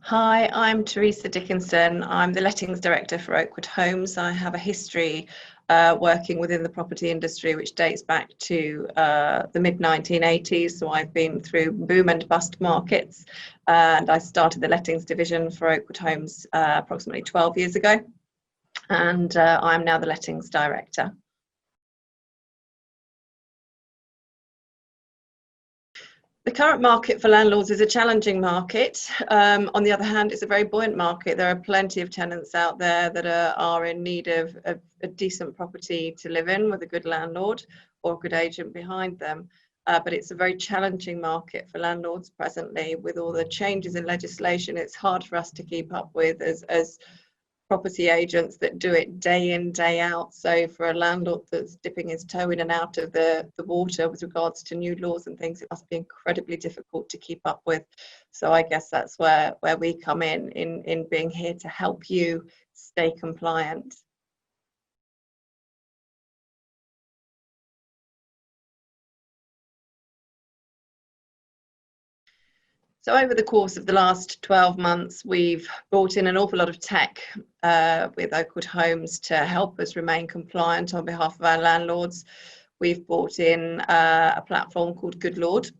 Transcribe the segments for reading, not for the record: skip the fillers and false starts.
Hi, I'm Teresa Dickinson. I'm the Lettings Director for Oakwood Homes. I have a history working within the property industry which dates back to the mid-1980s. So I've been through boom and bust markets, and I started the Lettings division for Oakwood Homes approximately 12 years ago, and I'm now the Lettings Director. The current market for landlords is a challenging market. On the other hand, it's a very buoyant market. There are plenty of tenants out there that are in need of a decent property to live in with a good landlord or a good agent behind them. But it's a very challenging market for landlords presently. With all the changes in legislation, it's hard for us to keep up with as property agents that do it day in, day out. So for a landlord that's dipping his toe in and out of the water with regards to new laws and things, it must be incredibly difficult to keep up with. So I guess that's where we come in being here to help you stay compliant. So over the course of the last 12 months, we've brought in an awful lot of tech with Oakwood Homes to help us remain compliant on behalf of our landlords. We've brought in a platform called Good Lord,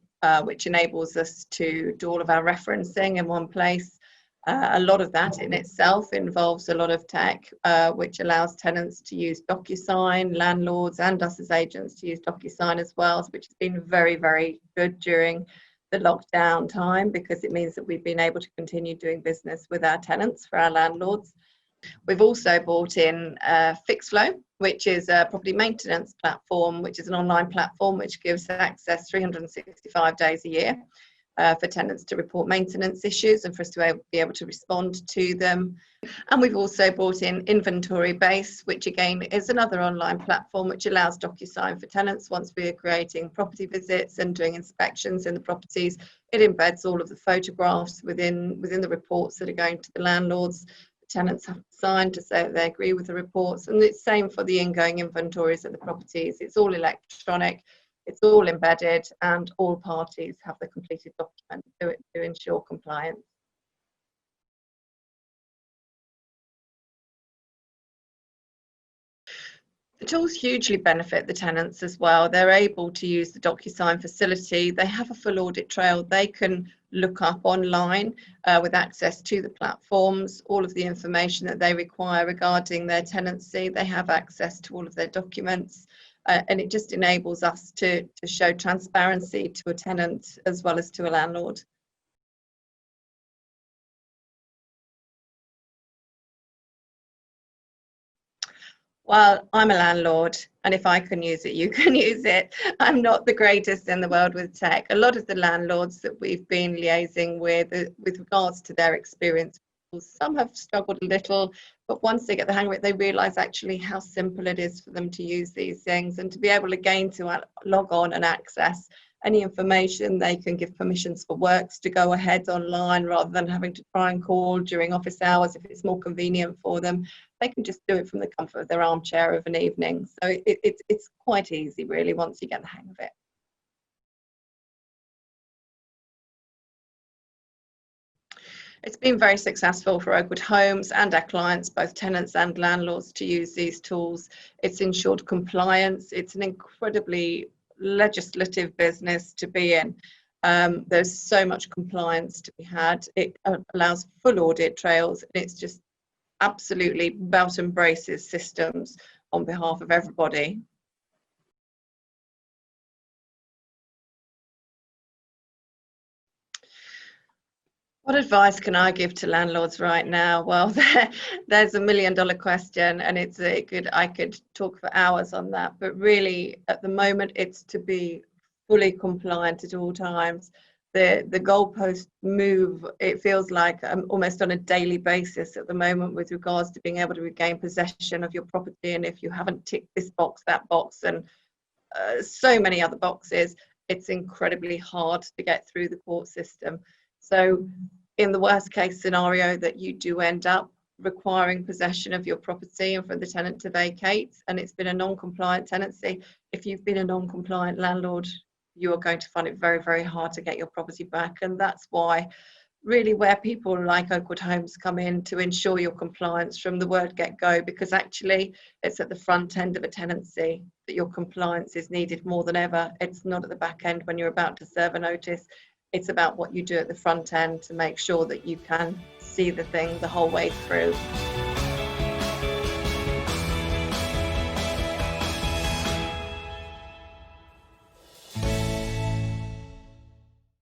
which enables us to do all of our referencing in one place. A lot of that in itself involves a lot of tech, which allows tenants to use DocuSign, landlords and us as agents to use DocuSign as well, which has been very, very good during the lockdown time, because it means that we've been able to continue doing business with our tenants for our landlords. We've also brought in Fixflow, which is a property maintenance platform, which is an online platform which gives access 365 days a year for tenants to report maintenance issues and for us to be able to respond to them. And we've also brought in Inventory Base, which again is another online platform which allows DocuSign for tenants. Once we are creating property visits and doing inspections in the properties, it embeds all of the photographs within the reports that are going to the landlords. The tenants have to sign to say that they agree with the reports, and it's same for the ingoing inventories of the properties. It's all electronic, it's all embedded, and all parties have the completed document to ensure compliance. The tools hugely benefit the tenants as well. They're able to use the DocuSign facility. They have a full audit trail. They can look up online with access to the platforms, all of the information that they require regarding their tenancy. They have access to all of their documents, and it just enables us to show transparency to a tenant as well as to a landlord. Well, I'm a landlord, and if I can use it, you can use it. I'm not the greatest in the world with tech. A lot of the landlords that we've been liaising with regards to their experience, some have struggled a little, but once they get the hang of it, they realise actually how simple it is for them to use these things and to be able again to log on and access any information. They can give permissions for works to go ahead online rather than having to try and call during office hours if it's more convenient for them. They can just do it from the comfort of their armchair of an evening. So it's quite easy really once you get the hang of it. It's been very successful for Oakwood Homes and our clients, both tenants and landlords, to use these tools. It's ensured compliance. It's an incredibly legislative business to be in. There's so much compliance to be had. It allows full audit trails, and it's just absolutely belt and braces systems on behalf of everybody. What advice can I give to landlords right now? Well, there's $1 million question, and I could talk for hours on that. But really, at the moment, it's to be fully compliant at all times. The goalposts move. It feels like almost on a daily basis at the moment with regards to being able to regain possession of your property. And if you haven't ticked this box, that box, and so many other boxes, it's incredibly hard to get through the court system. So in the worst case scenario that you do end up requiring possession of your property and for the tenant to vacate, and it's been a non-compliant tenancy, if you've been a non-compliant landlord, you are going to find it very, very hard to get your property back. And that's why really where people like Oakwood Homes come in to ensure your compliance from the word get-go, because actually it's at the front end of a tenancy that your compliance is needed more than ever. It's not at the back end when you're about to serve a notice. It's about what you do at the front end to make sure that you can see the thing the whole way through.